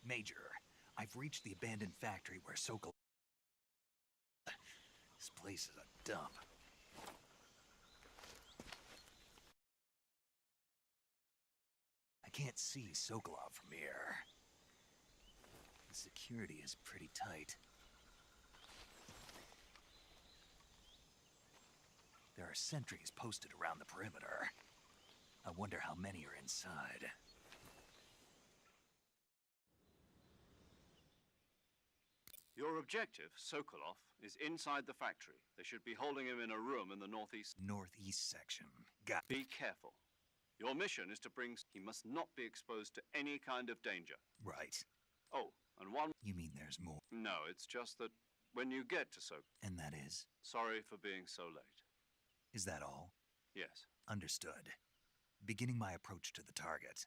Major, I've reached the abandoned factory where Sokol... This place is a dump. I can't see Sokolov from here. The security is pretty tight. There are sentries posted around the perimeter. I wonder how many are inside. Your objective, Sokolov, is inside the factory. They should be holding him in a room in the northeast. Northeast section. Be careful. Your mission is to bring... He must not be exposed to any kind of danger. Right. Oh, and one... You mean there's more? No, it's just that when you get to And that is? Sorry for being so late. Is that all? Yes. Understood. Beginning my approach to the target.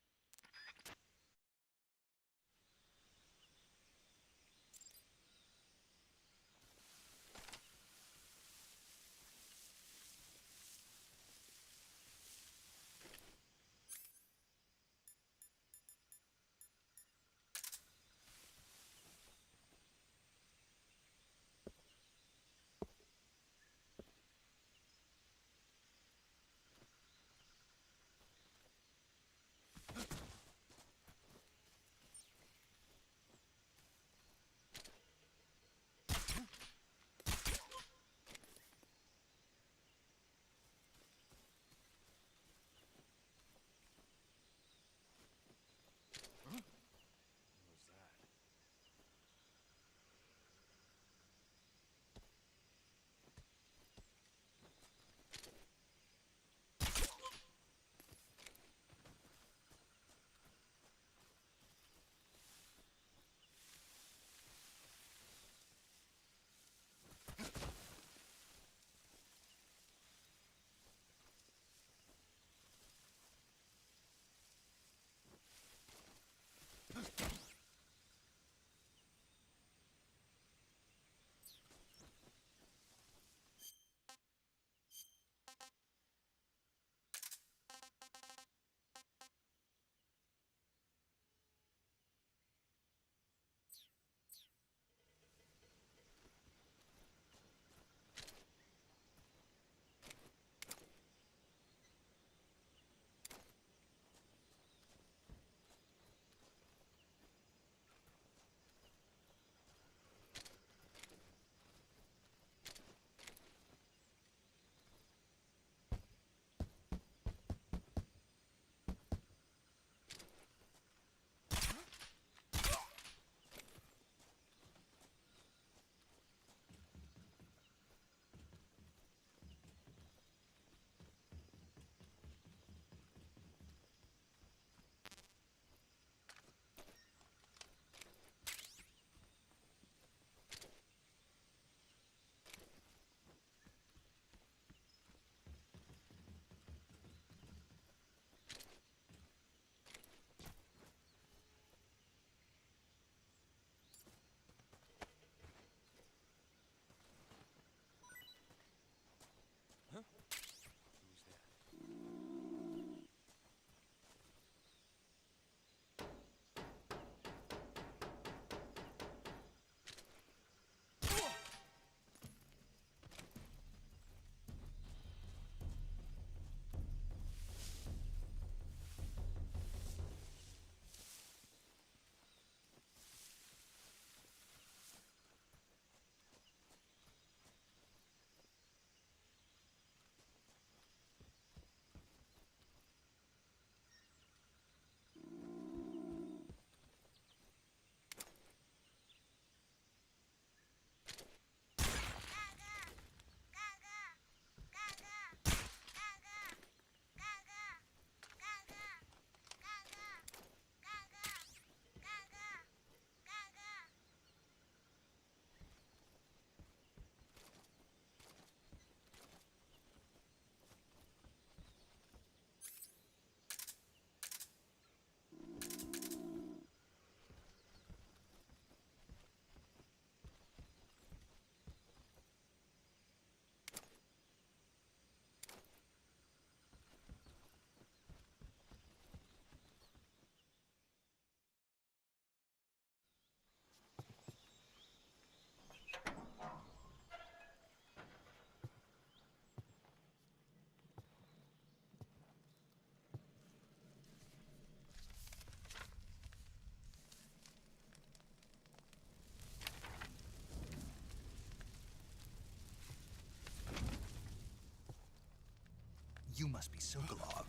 You must be Sokolov.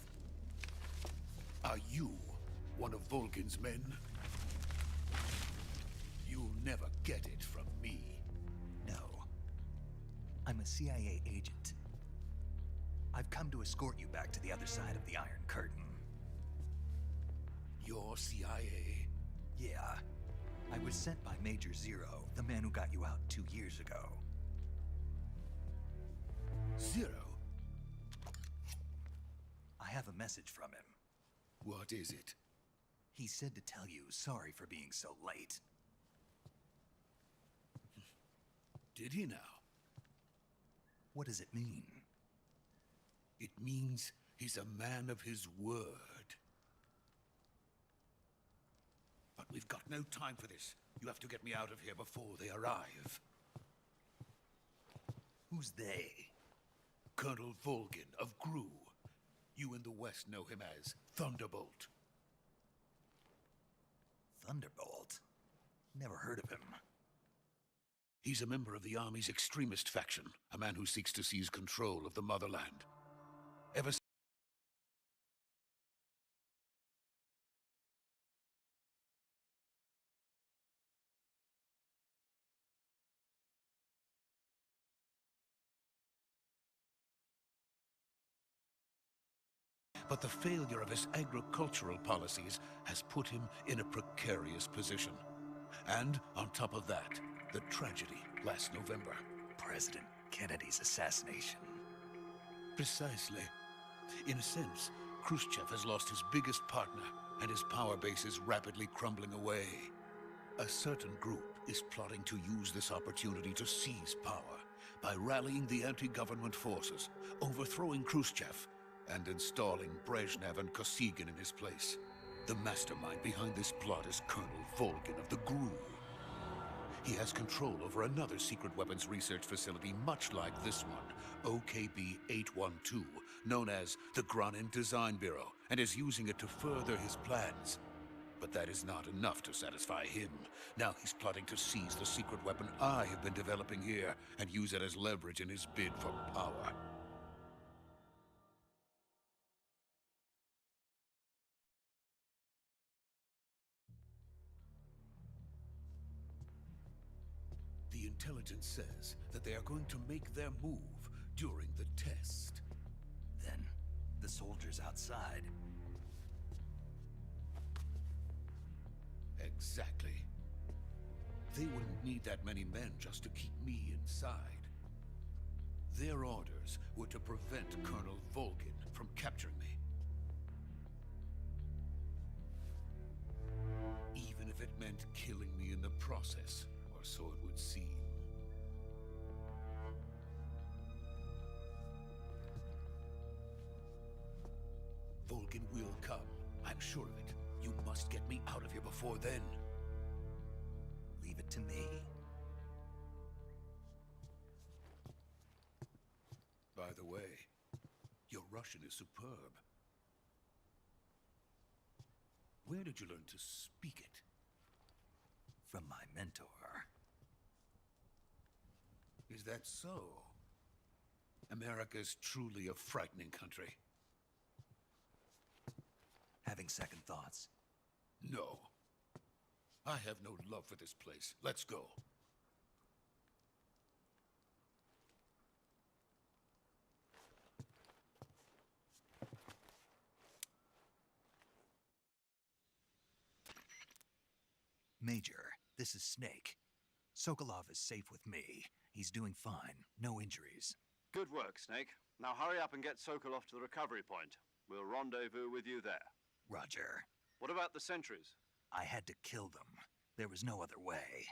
Are you one of Volgin's men? You'll never get it from me. No. I'm a CIA agent. I've come to escort you back to the other side of the Iron Curtain. You're CIA? Yeah. I was sent by Major Zero, the man who got you out 2 years ago. Zero? I have a message from him. What is it? He said to tell you sorry for being so late. Did he now? What does it mean? It means he's a man of his word. But we've got no time for this. You have to get me out of here before they arrive. Who's they? Colonel Volgin of Gru. You in the West know him as Thunderbolt. Thunderbolt? Never heard of him. He's a member of the Army's extremist faction, a man who seeks to seize control of the motherland. Ever since but the failure of his agricultural policies has put him in a precarious position. And on top of that, the tragedy last November. President Kennedy's assassination. Precisely. In a sense, Khrushchev has lost his biggest partner, and his power base is rapidly crumbling away. A certain group is plotting to use this opportunity to seize power by rallying the anti-government forces, overthrowing Khrushchev, and installing Brezhnev and Kosygin in his place. The mastermind behind this plot is Colonel Volgin of the GRU. He has control over another secret weapons research facility much like this one, OKB-812, known as the Granin Design Bureau, and is using it to further his plans. But that is not enough to satisfy him. Now he's plotting to seize the secret weapon I have been developing here and use it as leverage in his bid for power. The intelligence says that they are going to make their move during the test. Then, the soldiers outside. Exactly. They wouldn't need that many men just to keep me inside. Their orders were to prevent Colonel Volgin from capturing me. Even if it meant killing me in the process, or so it would seem. Volgin will come. I'm sure of it. You must get me out of here before then. Leave it to me. By the way, your Russian is superb. Where did you learn to speak it? From my mentor. Is that so? America's truly a frightening country. Having second thoughts. No. I have no love for this place. Let's go. Major, this is Snake. Sokolov is safe with me. He's doing fine. No injuries. Good work, Snake. Now hurry up and get Sokolov to the recovery point. We'll rendezvous with you there. Roger. What about the sentries? I had to kill them. There was no other way.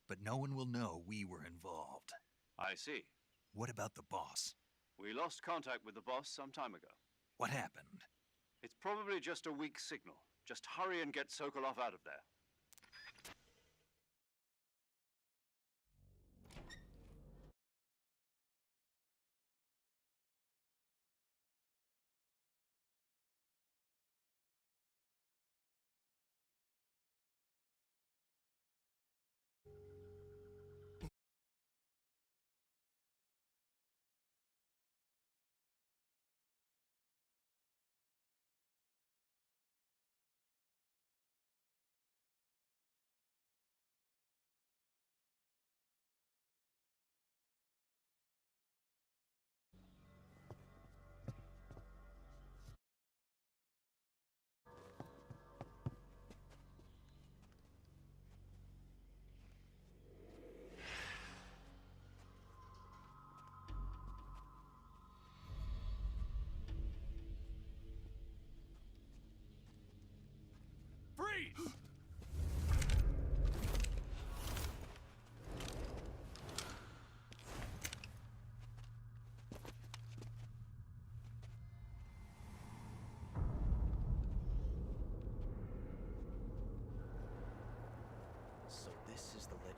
But no one will know we were involved. I see. What about the boss? We lost contact with the boss some time ago. What happened? It's probably just a weak signal. Just hurry and get Sokolov out of there.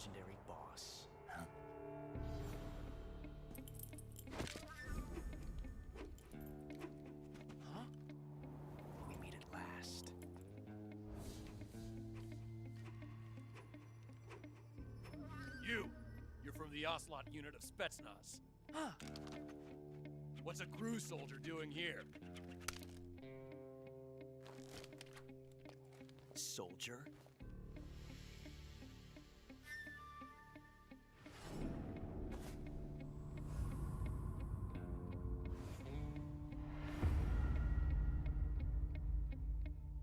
legendary boss. Huh? Huh? We meet at last. You're from the Ocelot unit of Spetsnaz. Huh. What's a crew soldier doing here? Soldier?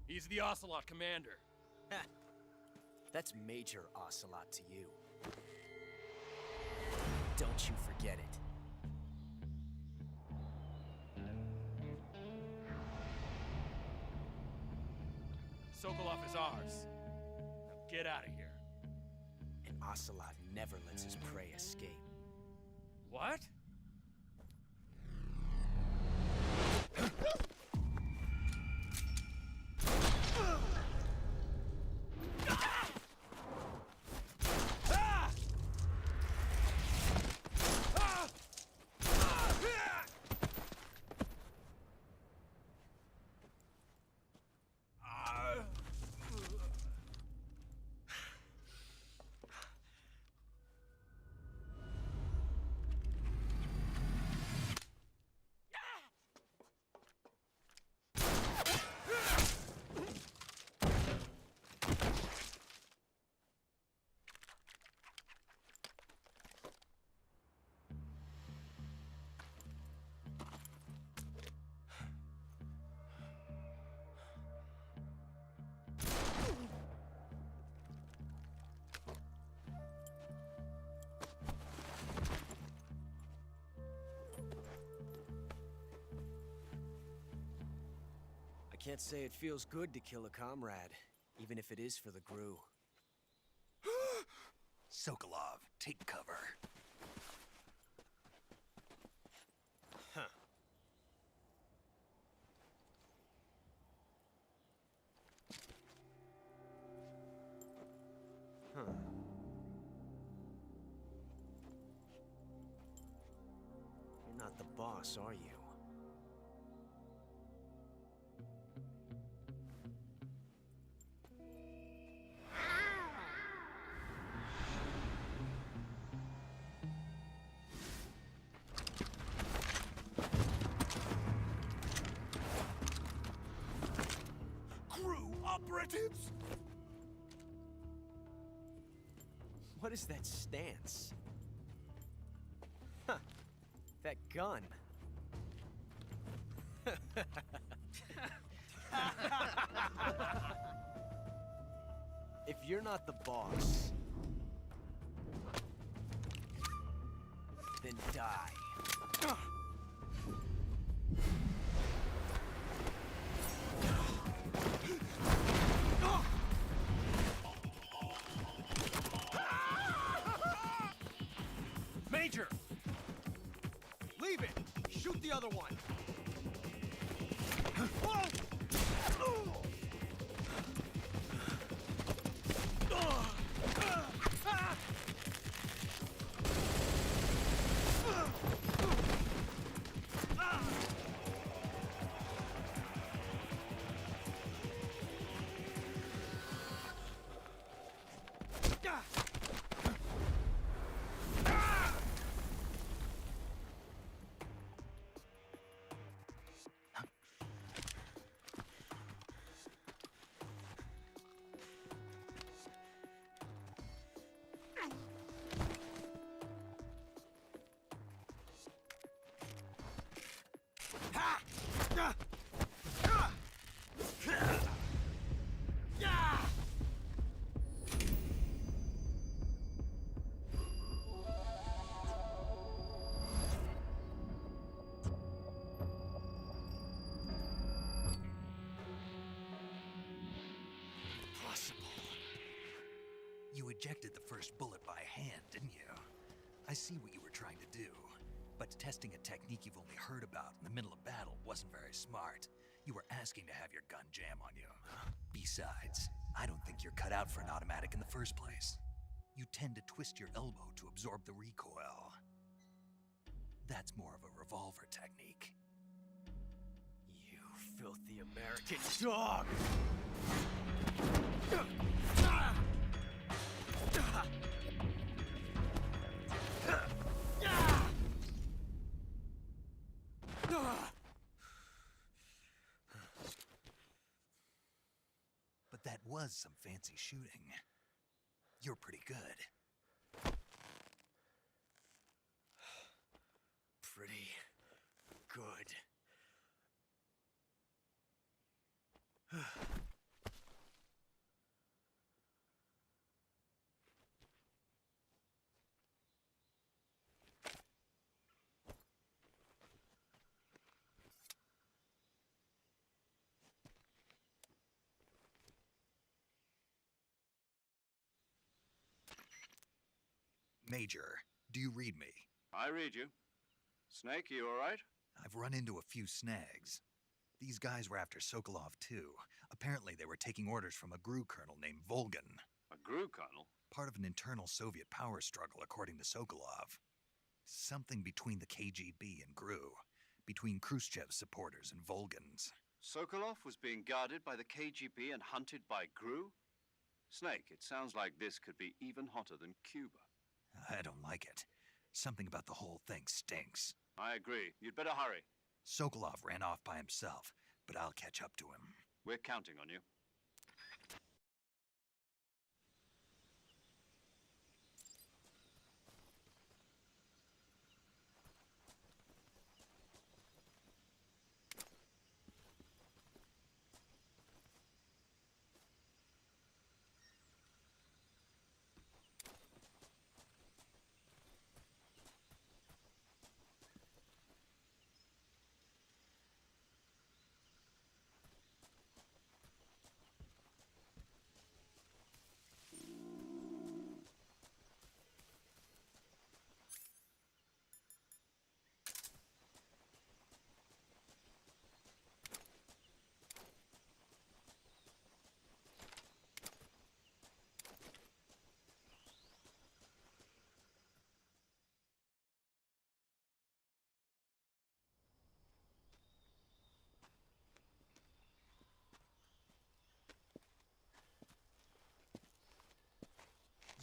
He's the Ocelot commander. Ha! That's Major Ocelot to you. Don't you forget it. Sokolov is ours. Now get out of here. And Ocelot never lets his prey escape. What? I can't say it feels good to kill a comrade, even if it is for the Gru. Sokolov, take cover. Huh. Huh. You're not the boss, are you? Crew operatives! What is that stance? Huh. That gun. If you're not the boss, then die. Major! Leave it! Shoot the other one! You ejected the first bullet by hand, didn't you? I see what you were trying to do. But testing a technique you've only heard about in the middle of battle wasn't very smart. You were asking to have your gun jam on you. Besides, I don't think you're cut out for an automatic in the first place. you tend to twist your elbow to absorb the recoil. That's more of a revolver technique. You filthy American dog! But that was some fancy shooting. You're pretty good. Pretty good. Major, do you read me? I read you. Snake, you all right? I've run into a few snags. These guys were after Sokolov too. Apparently they were taking orders from a GRU colonel named Volgan. A GRU colonel? Part of an internal Soviet power struggle, according to Sokolov. Something between the KGB and GRU. Between Khrushchev's supporters and Volgan's. Sokolov was being guarded by the KGB and hunted by GRU? Snake, it sounds like this could be even hotter than Cuba. I don't like it. Something about the whole thing stinks. I agree. You'd better hurry. Sokolov ran off by himself, but I'll catch up to him. We're counting on you.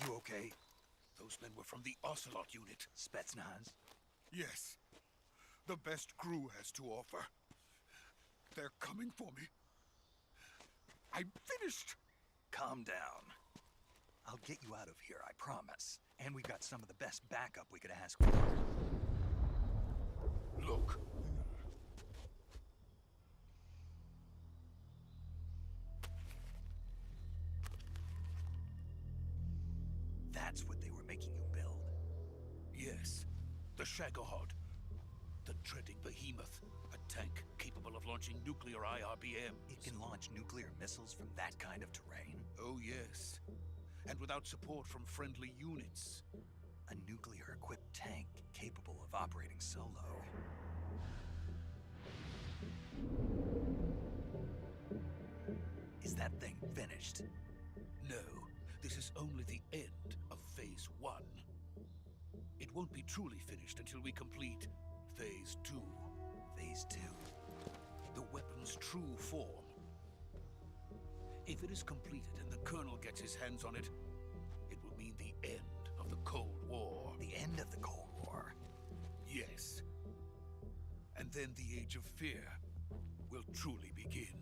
You okay? Those men were from the Ocelot unit. Spetsnaz? Yes. The best GRU has to offer. They're coming for me. I'm finished. Calm down. I'll get you out of here, I promise. And we've got some of the best backup we could ask for. Look. That's what they were making you build. Yes. The Shagohod. The dreading behemoth. A tank capable of launching nuclear IRBMs. It can launch nuclear missiles from that kind of terrain? Oh, yes. And without support from friendly units. A nuclear-equipped tank capable of operating solo. Is that thing finished? No, this is only the end of Phase 1. It won't be truly finished until we complete Phase 2. Phase 2? The weapon's true form. If it is completed and the Colonel gets his hands on it, it will mean the end of the Cold War. The end of the Cold War? Yes. And then the Age of Fear will truly begin.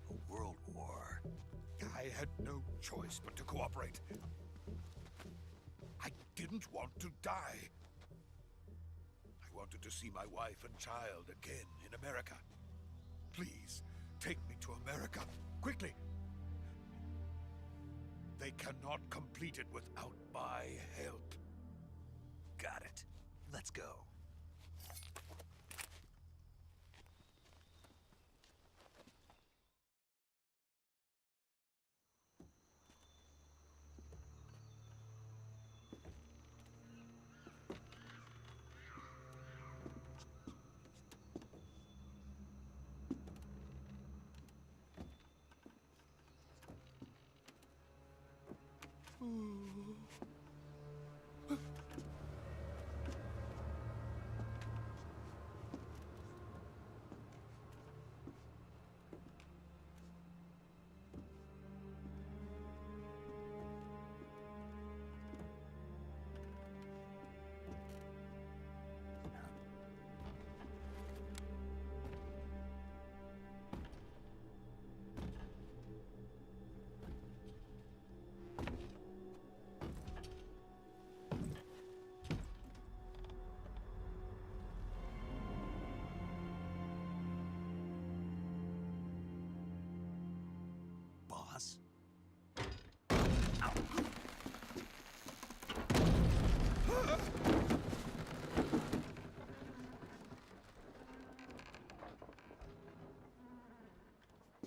A world war? I had no choice but to cooperate. I didn't want to die. I wanted to see my wife and child again in America. Please, take me to America, quickly. They cannot complete it without my help. Got it. Let's go.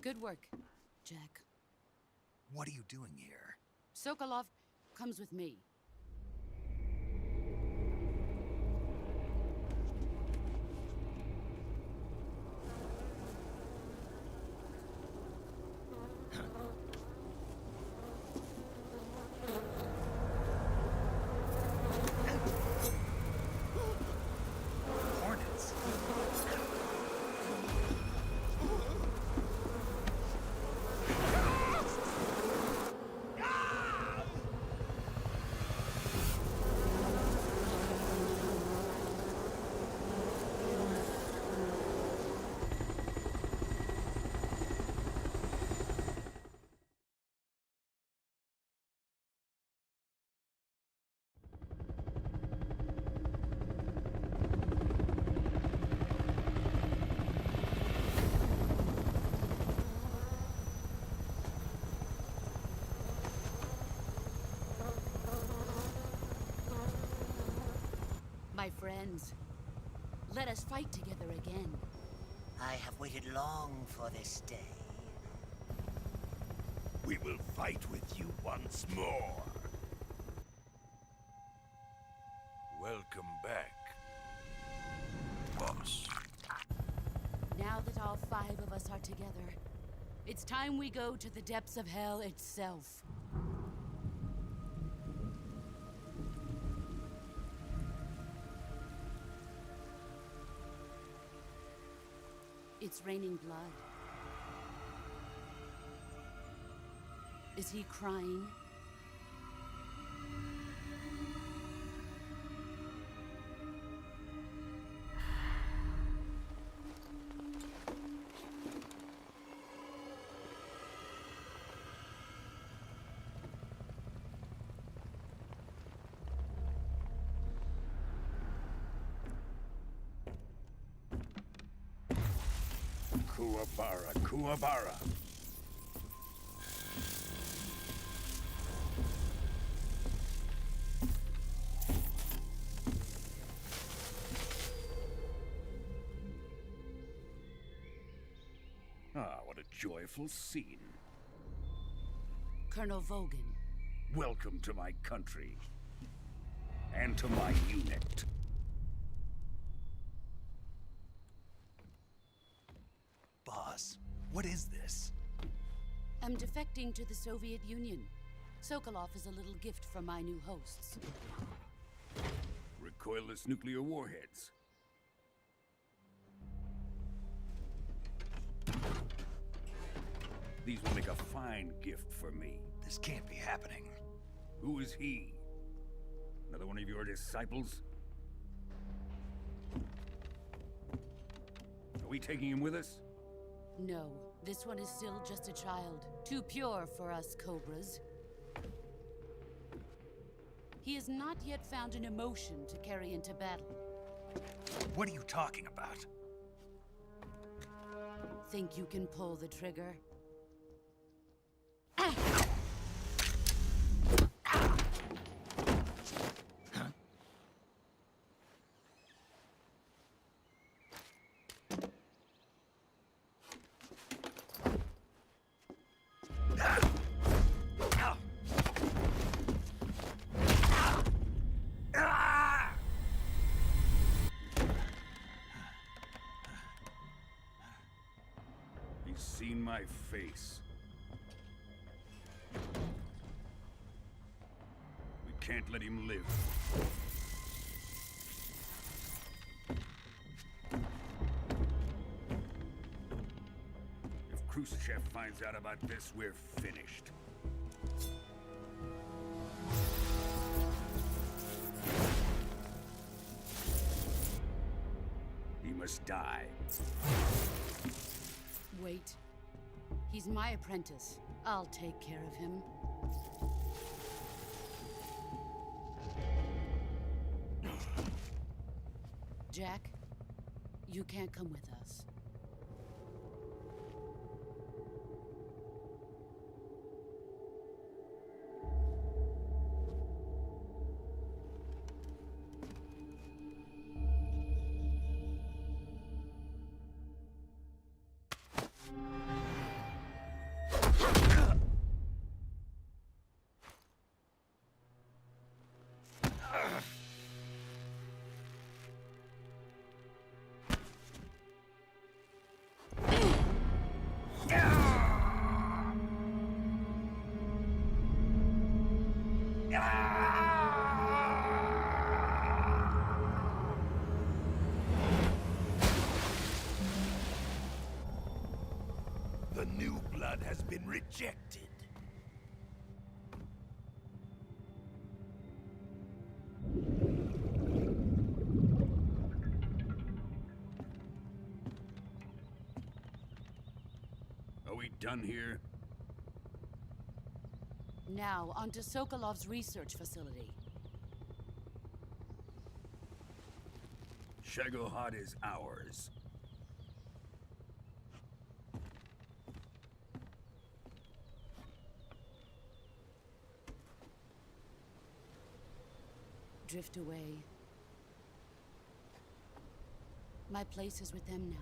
Good work, Jack. What are you doing here? Sokolov comes with me. Hornets. My friends, let us fight together again. I have waited long for this day. We will fight with you once more. Welcome back, boss. Now that all 5 of us are together, it's time we go to the depths of hell itself. It's raining blood. Is he crying? Kuwabara, Kuwabara. Ah, what a joyful scene. Colonel Vogan. Welcome to my country. And to my unit. Boss, what is this? I'm defecting to the Soviet Union. Sokolov is a little gift from my new hosts. Recoilless nuclear warheads. These will make a fine gift for me. This can't be happening. Who is he? Another one of your disciples? Are we taking him with us? No, this one is still just a child. Too pure for us Cobras. He has not yet found an emotion to carry into battle. What are you talking about? Think you can pull the trigger? He's seen my face. We can't let him live. If Khrushchev finds out about this, we're finished. He must die. Wait. He's my apprentice. I'll take care of him. Jack, you can't come with us. The new blood has been rejected. Are we done here? Now, onto Sokolov's research facility. Shagohod is ours. Drift away. My place is with them now.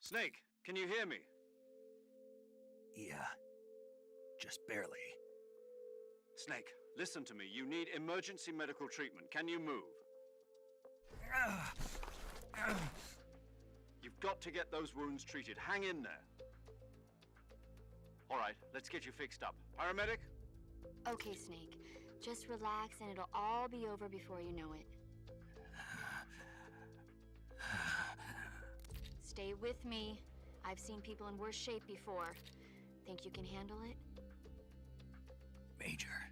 Snake, can you hear me? Yeah. Just barely. Snake, listen to me. You need emergency medical treatment. Can you move? You've got to get those wounds treated. Hang in there. All right, let's get you fixed up. Paramedic? Okay, Snake. Just relax and it'll all be over before you know it. Stay with me. I've seen people in worse shape before. Think you can handle it? Major.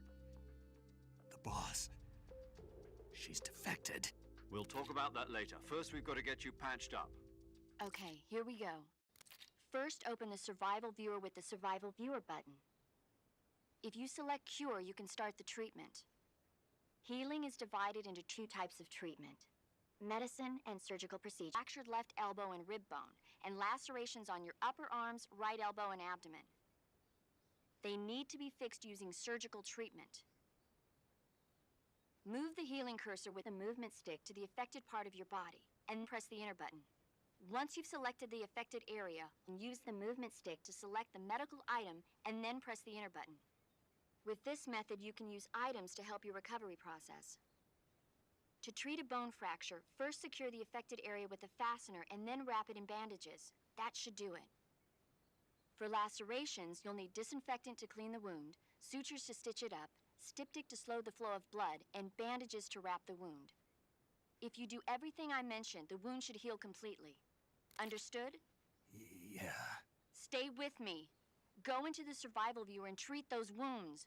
The boss. She's defected. We'll talk about that later. First, we've got to get you patched up. Okay, here we go. First, open the Survival Viewer with the Survival Viewer button. If you select Cure, you can start the treatment. Healing is divided into two types of treatment: medicine and surgical procedure. Fractured left elbow and rib bone, and lacerations on your upper arms, right elbow, and abdomen. They need to be fixed using surgical treatment. Move the healing cursor with the movement stick to the affected part of your body, and press the enter button. Once you've selected the affected area, use the movement stick to select the medical item, and then press the enter button. With this method, you can use items to help your recovery process. To treat a bone fracture, first secure the affected area with a fastener and then wrap it in bandages. That should do it. For lacerations, you'll need disinfectant to clean the wound, sutures to stitch it up, styptic to slow the flow of blood, and bandages to wrap the wound. If you do everything I mentioned, the wound should heal completely. Understood? Yeah. Stay with me. Go into the Survival Viewer and treat those wounds.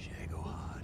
Shagohod.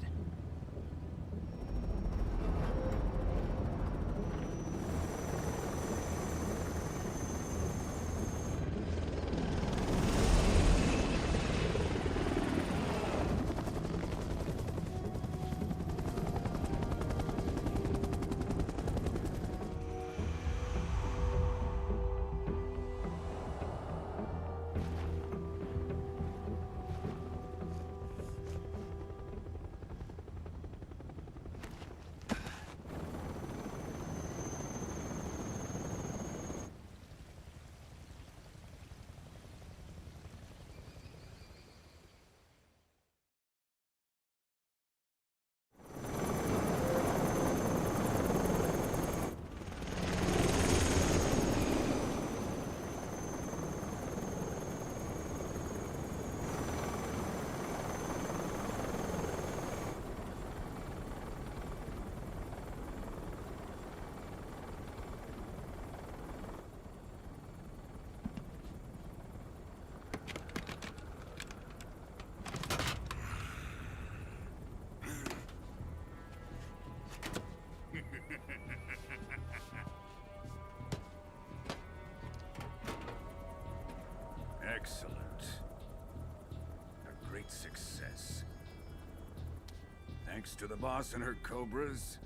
Excellent. A great success. Thanks to the boss and her cobras,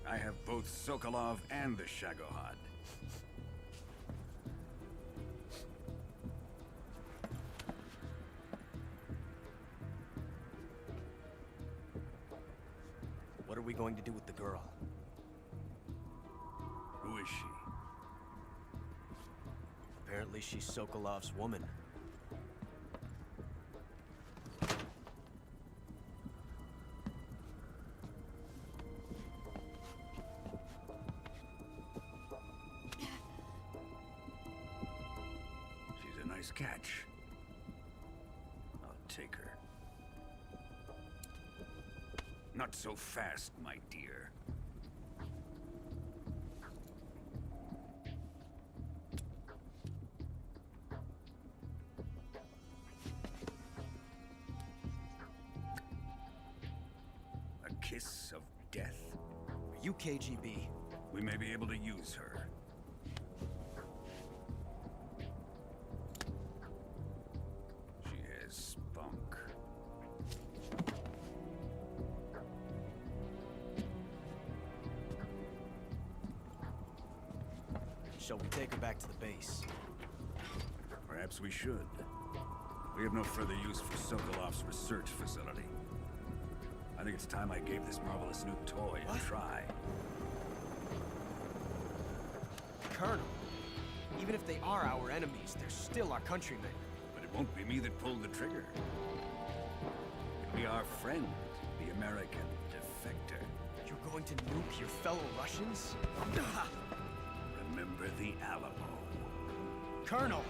I have both Sokolov and the Shagohod. What are we going to do with the girl? Who is she? Apparently she's Sokolov's woman. She's a nice catch. I'll take her. Not so fast, my dear. A kiss of death? Are you KGB? We may be able to use her. She has spunk. Shall we take her back to the base? Perhaps we should. We have no further use for Sokolov's research facility. I think it's time I gave this marvelous new toy a try. Colonel, even if they are our enemies, they're still our countrymen. But it won't be me that pulled the trigger. It'll be our friend, the American defector. You're going to nuke your fellow Russians? Remember the Alamo. Colonel!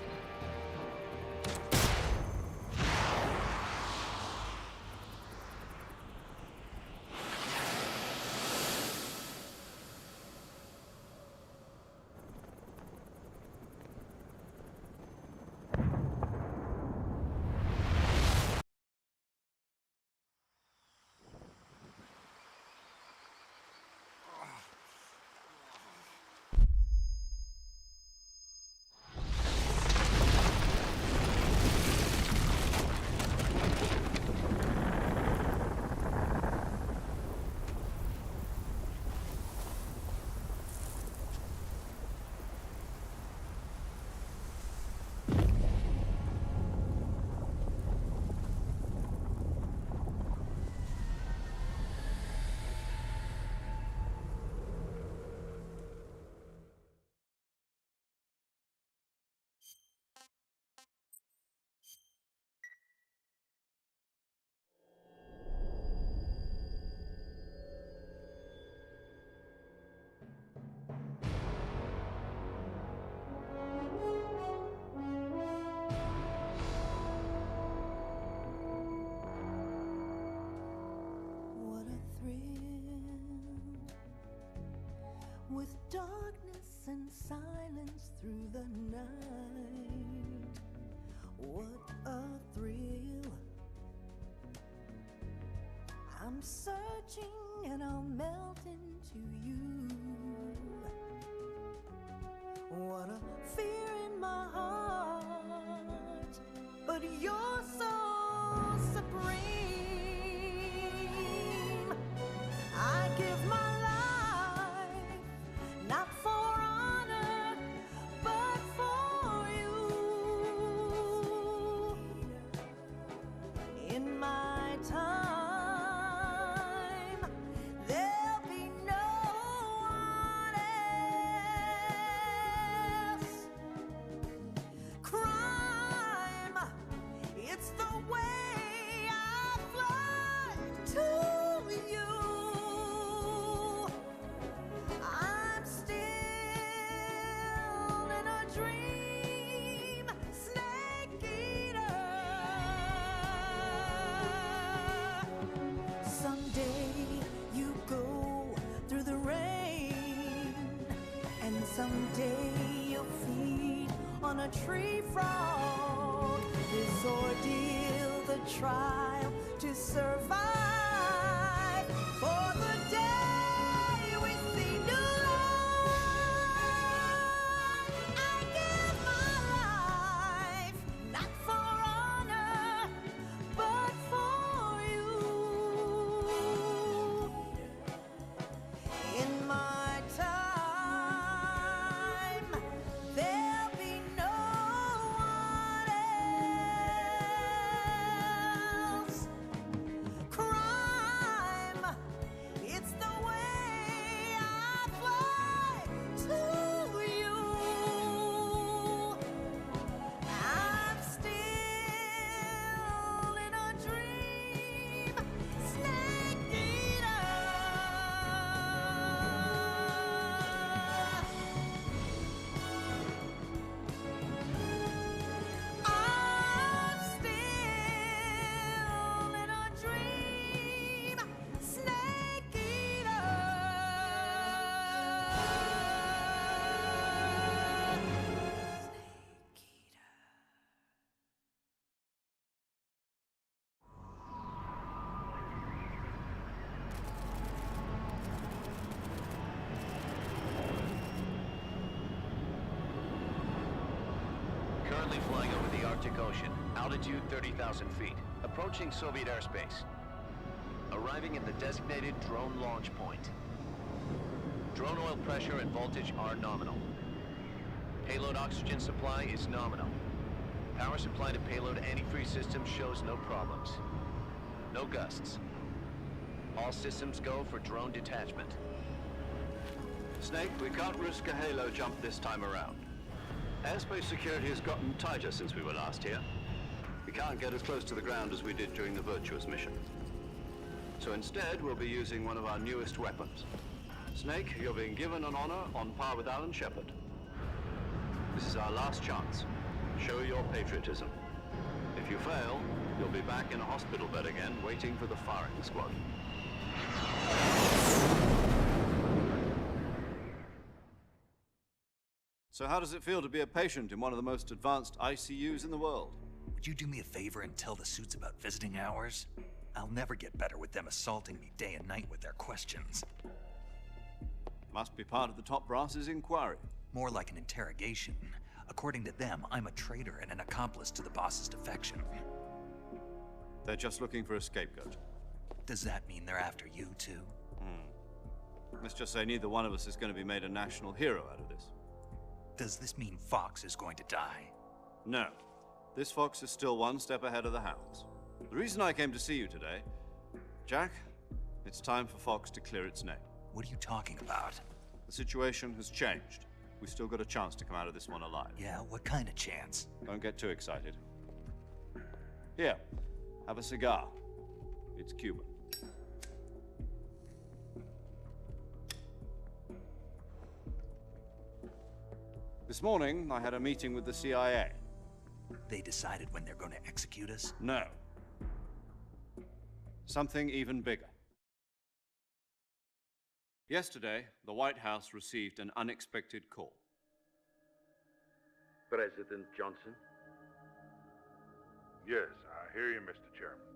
with darkness and silence through the night. What a thrill I'm searching and I'll melt into you. What a fear in my heart, but you're so supreme. I give my life, not for honor, but for you. In my time, there'll be no one else. Crime, it's the way I fly to you. I'm still in a dream, snake eater. Someday you go through the rain, and someday you'll feed on a tree frog. This ordeal, the trial to survive, for the day we see new light. I give my life, not for honor, but for you. In my time, there'll be no one else. Crime, it's the way I fly to you. I'm still in a dream, snake eater. I'm still in a dream, snake eater. Currently flying over the Arctic Ocean, altitude 30,000 feet, approaching Soviet airspace. Arriving at the designated drone launch point. Drone oil pressure and voltage are nominal. Payload oxygen supply is nominal. Power supply to payload antifreeze system shows no problems. No gusts. All systems go for drone detachment. Snake, we can't risk a halo jump this time around. Airspace security has gotten tighter since we were last here. We can't get as close to the ground as we did during the Virtuous mission. So instead, we'll be using one of our newest weapons. Snake, you're being given an honor on par with Alan Shepard. This is our last chance. Show your patriotism. If you fail, you'll be back in a hospital bed again, waiting for the firing squad. So how does it feel to be a patient in one of the most advanced ICUs in the world? Would you do me a favor and tell the suits about visiting hours? I'll never get better with them assaulting me day and night with their questions. Must be part of the top brass's inquiry. More like an interrogation. According to them, I'm a traitor and an accomplice to the boss's defection. They're just looking for a scapegoat. Does that mean they're after you, too? Let's just say neither one of us is going to be made a national hero out of this. Does this mean Fox is going to die? No. This fox is still one step ahead of the hounds. The reason I came to see you today, Jack, it's time for Fox to clear its name. What are you talking about? The situation has changed. We still got a chance to come out of this one alive. Yeah, what kind of chance? Don't get too excited. Here, have a cigar. It's Cuban. This morning, I had a meeting with the CIA. They decided when they're going to execute us? No. Something even bigger. Yesterday, the White House received an unexpected call. President Johnson? Yes, I hear you, Mr. Chairman.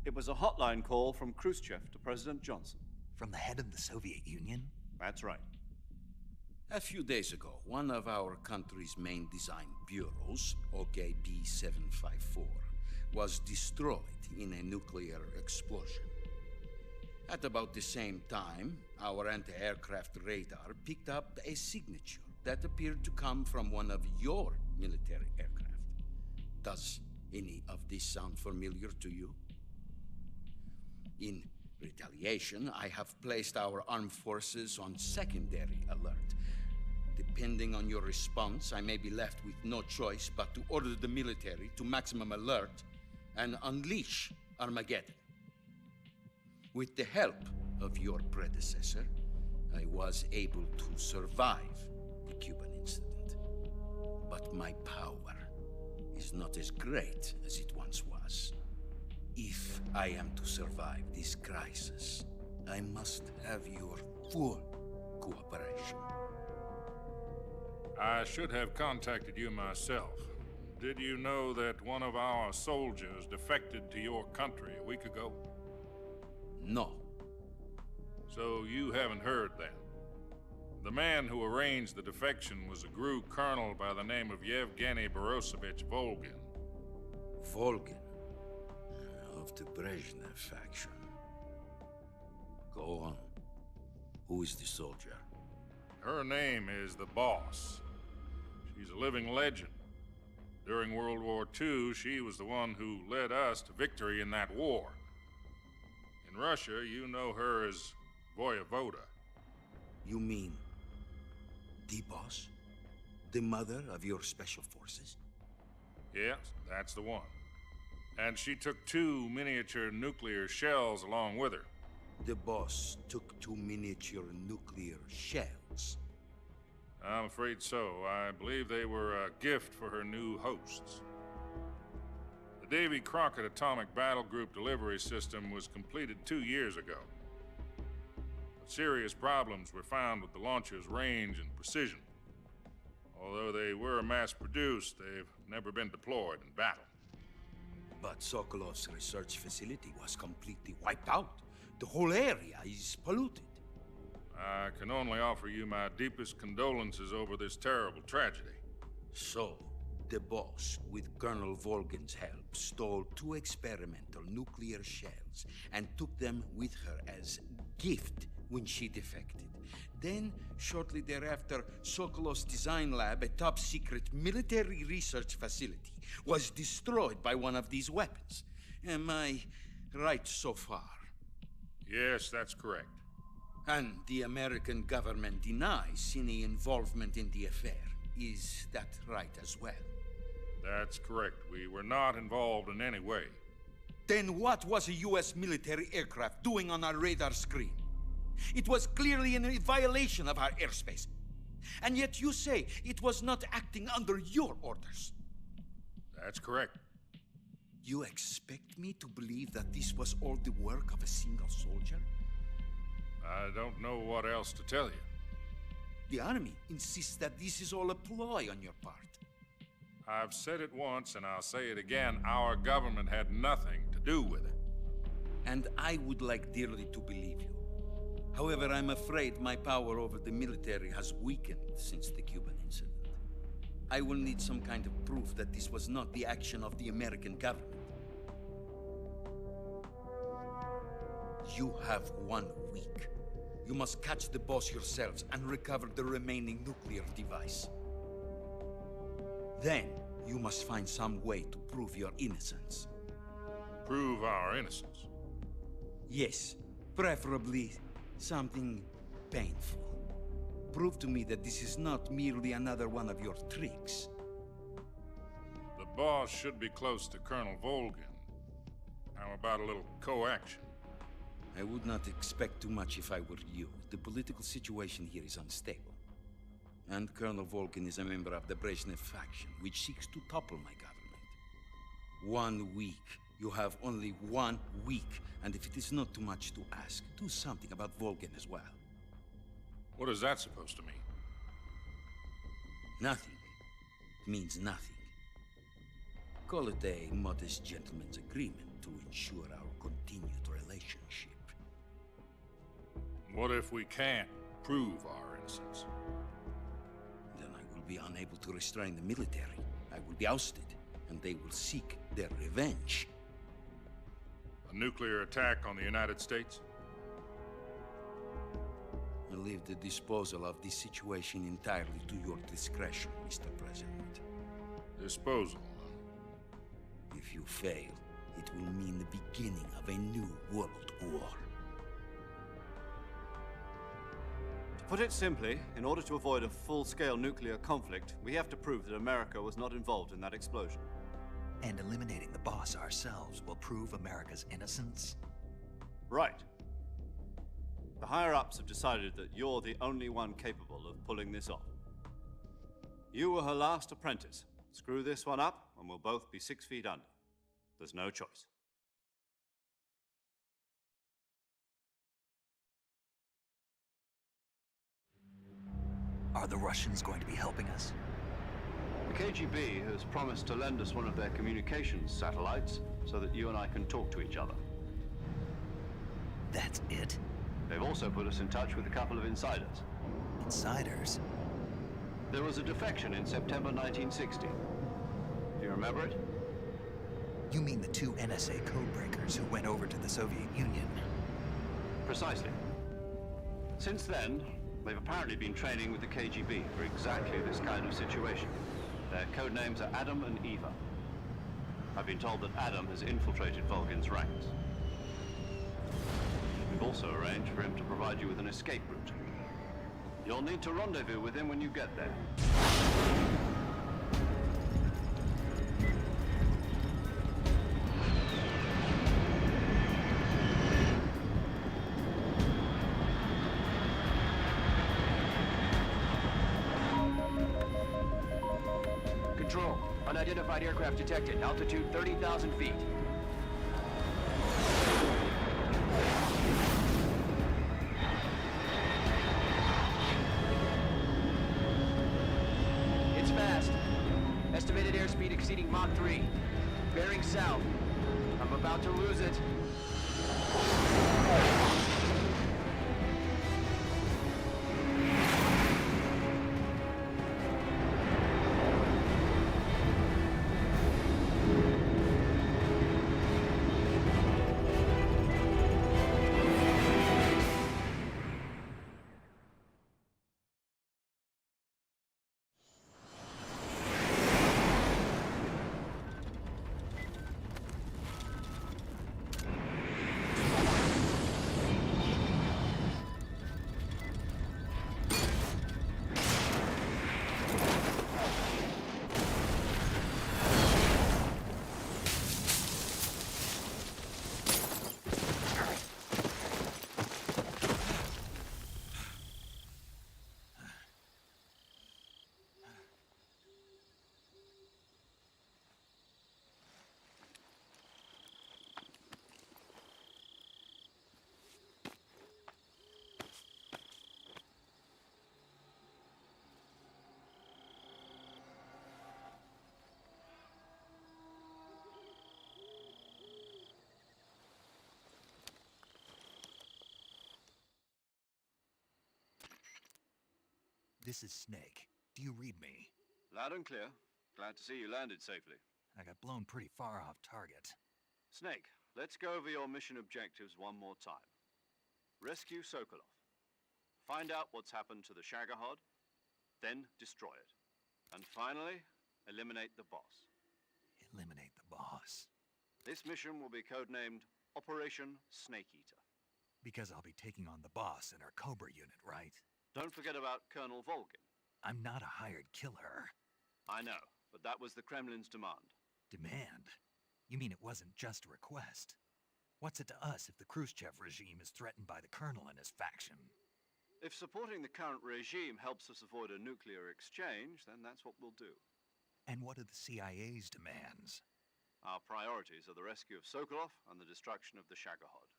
It was a hotline call from Khrushchev to President Johnson. From the head of the Soviet Union? That's right. A few days ago, one of our country's main design bureaus, OKB 754, was destroyed in a nuclear explosion. At about the same time, our anti-aircraft radar picked up a signature that appeared to come from one of your military aircraft. Does any of this sound familiar to you? In retaliation, I have placed our armed forces on secondary alert. Depending on your response, I may be left with no choice but to order the military to maximum alert and unleash Armageddon. With the help of your predecessor, I was able to survive the Cuban incident. But my power is not as great as it once was. If I am to survive this crisis, I must have your full cooperation. I should have contacted you myself. Did you know that one of our soldiers defected to your country a week ago? No. So you haven't heard then. The man who arranged the defection was a GRU colonel by the name of Yevgeny Borosovich Volgin. Volgin? Of the Brezhnev faction. Go on. Who is the soldier? Her name is the Boss. She's a living legend. During World War II, she was the one who led us to victory in that war. In Russia, you know her as Voyevoda. You mean the Boss? The mother of your special forces? Yes, that's the one. And she took 2 miniature nuclear shells along with her. The Boss took 2 miniature nuclear shells? I'm afraid so. I believe they were a gift for her new hosts. The Davy Crockett Atomic Battle Group delivery system was completed 2 years ago. But serious problems were found with the launcher's range and precision. Although they were mass-produced, they've never been deployed in battle. But Sokolov's research facility was completely wiped out. The whole area is polluted. I can only offer you my deepest condolences over this terrible tragedy. So, the Boss, with Colonel Volgin's help, stole 2 experimental nuclear shells and took them with her as gift when she defected. Then, shortly thereafter, Sokolov's design lab, a top-secret military research facility, was destroyed by one of these weapons. Am I right so far? Yes, that's correct. And the American government denies any involvement in the affair. Is that right as well? That's correct. We were not involved in any way. Then what was a U.S. military aircraft doing on our radar screen? It was clearly in a violation of our airspace. And yet you say it was not acting under your orders. That's correct. You expect me to believe that this was all the work of a single soldier? I don't know what else to tell you. The Army insists that this is all a ploy on your part. I've said it once, and I'll say it again. Our government had nothing to do with it. And I would like dearly to believe you. However, I'm afraid my power over the military has weakened since the Cuban incident. I will need some kind of proof that this was not the action of the American government. You have 1 week. You must catch the Boss yourselves and recover the remaining nuclear device. Then, you must find some way to prove your innocence. Prove our innocence? Yes, preferably something painful. Prove to me that this is not merely another one of your tricks. The Boss should be close to Colonel Volgin. How about a little co-action? I would not expect too much if I were you. The political situation here is unstable. And Colonel Volgin is a member of the Brezhnev faction, which seeks to topple my government. 1 week. You have only 1 week. And if it is not too much to ask, do something about Volgin as well. What is that supposed to mean? Nothing. It means nothing. Call it a modest gentleman's agreement to ensure our continuity. What if we can't prove our innocence? Then I will be unable to restrain the military. I will be ousted, and they will seek their revenge. A nuclear attack on the United States? I leave the disposal of this situation entirely to your discretion, Mr. President. Disposal, If you fail, it will mean the beginning of a new world war. To put it simply, in order to avoid a full-scale nuclear conflict, we have to prove that America was not involved in that explosion. And eliminating the boss ourselves will prove America's innocence? Right. The higher-ups have decided that you're the only one capable of pulling this off. You were her last apprentice. Screw this one up, and we'll both be 6 feet under. There's no choice. Are the Russians going to be helping us? The KGB has promised to lend us one of their communications satellites so that you and I can talk to each other. That's it? They've also put us in touch with a couple of insiders. Insiders? There was a defection in September 1960. Do you remember it? You mean the 2 NSA codebreakers who went over to the Soviet Union? Precisely. Since then, they've apparently been training with the KGB for exactly this kind of situation. Their code names are Adam and Eva. I've been told that Adam has infiltrated Volgin's ranks. We've also arranged for him to provide you with an escape route. You'll need to rendezvous with him when you get there. Control. Unidentified aircraft detected. Altitude 30,000 feet. It's fast. Estimated airspeed exceeding Mach 3. Bearing south. I'm about to lose it. This is Snake. Do you read me? Loud and clear. Glad to see you landed safely. I got blown pretty far off target. Snake, let's go over your mission objectives one more time. Rescue Sokolov. Find out what's happened to the Shagohod, then destroy it. And finally, eliminate the boss. Eliminate the boss. This mission will be codenamed Operation Snake Eater. Because I'll be taking on the boss in our Cobra unit, right? Don't forget about Colonel Volgin. I'm not a hired killer. I know, but that was the Kremlin's demand. Demand? You mean it wasn't just a request? What's it to us if the Khrushchev regime is threatened by the colonel and his faction? If supporting the current regime helps us avoid a nuclear exchange, then that's what we'll do. And what are the CIA's demands? Our priorities are the rescue of Sokolov and the destruction of the Shagohod.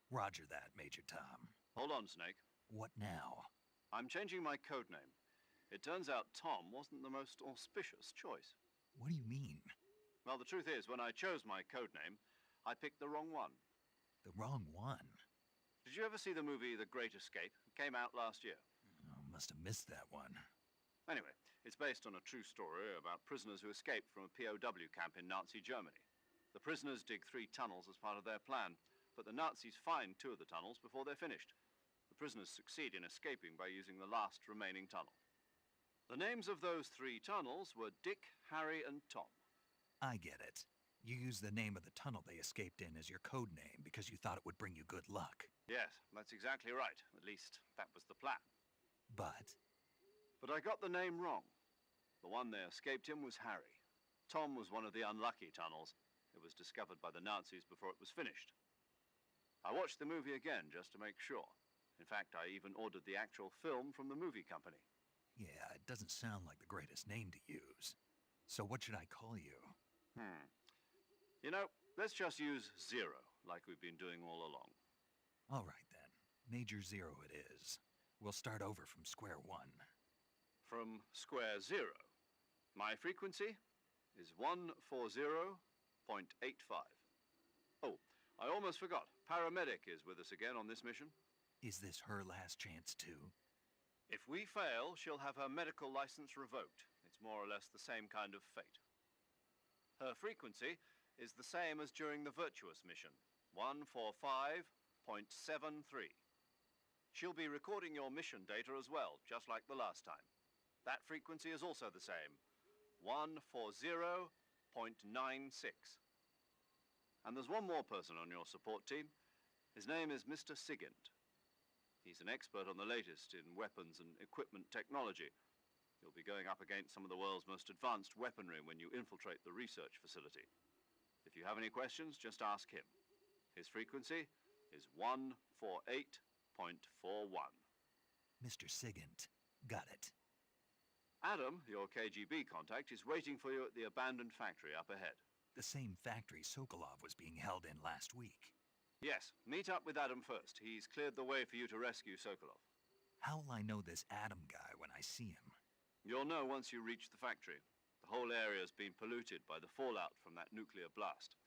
Roger that, Major Tom. Hold on, Snake. What now? I'm changing my codename. It turns out Tom wasn't the most auspicious choice. What do you mean? Well, the truth is, when I chose my codename, I picked the wrong one. The wrong one? Did you ever see the movie The Great Escape? It came out last year. Oh, must have missed that one. Anyway, it's based on a true story about prisoners who escaped from a POW camp in Nazi Germany. The prisoners dig 3 tunnels as part of their plan, but the Nazis find 2 of the tunnels before they're finished. The prisoners succeed in escaping by using the last remaining tunnel. The names of those 3 tunnels were Dick, Harry, and Tom. I get it. You used the name of the tunnel they escaped in as your code name because you thought it would bring you good luck. Yes, that's exactly right. At least, that was the plan. But I got the name wrong. The one they escaped in was Harry. Tom was one of the unlucky tunnels. It was discovered by the Nazis before it was finished. I watched the movie again just to make sure. In fact, I even ordered the actual film from the movie company. yeah, it doesn't sound like the greatest name to use. So what should I call you? You know, let's just use Zero, like we've been doing all along. All right then. Major Zero it is. We'll start over from square one. From square 0. My frequency is 140.85. Oh, I almost forgot. Paramedic is with us again on this mission. Is this her last chance too? If we fail, she'll have her medical license revoked. It's more or less the same kind of fate. Her frequency is the same as during the Virtuous mission, 145.73. She'll be recording your mission data as well, just like the last time. That frequency is also the same, 140.96. And there's one more person on your support team. His name is Mr. Sigint. He's an expert on the latest in weapons and equipment technology. You'll be going up against some of the world's most advanced weaponry when you infiltrate the research facility. If you have any questions, just ask him. His frequency is 148.41. Mr. Sigint. Got it. Adam, your KGB contact, is waiting for you at the abandoned factory up ahead. The same factory Sokolov was being held in last week. Yes, meet up with Adam first. He's cleared the way for you to rescue Sokolov. How'll I know this Adam guy when I see him? You'll know once you reach the factory. The whole area's been polluted by the fallout from that nuclear blast.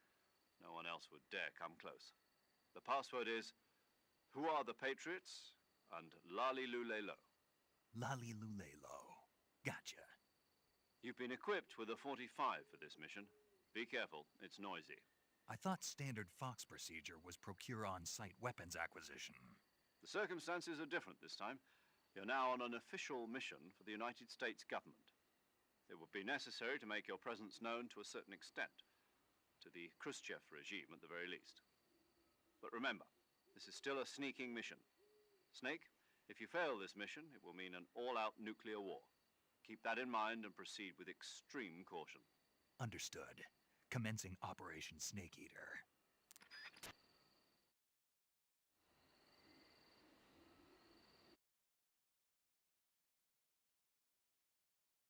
No one else would dare come close. The password is, "Who are the Patriots?" and Lali Lule Lo. Lali Lule Lo. Gotcha. You've been equipped with a 45 for this mission. Be careful, it's noisy. I thought standard Fox procedure was procure on-site weapons acquisition. The circumstances are different this time. You're now on an official mission for the United States government. It would be necessary to make your presence known to a certain extent, to the Khrushchev regime at the very least. But remember, this is still a sneaking mission. Snake, if you fail this mission, it will mean an all-out nuclear war. Keep that in mind and proceed with extreme caution. Understood. Commencing Operation Snake Eater.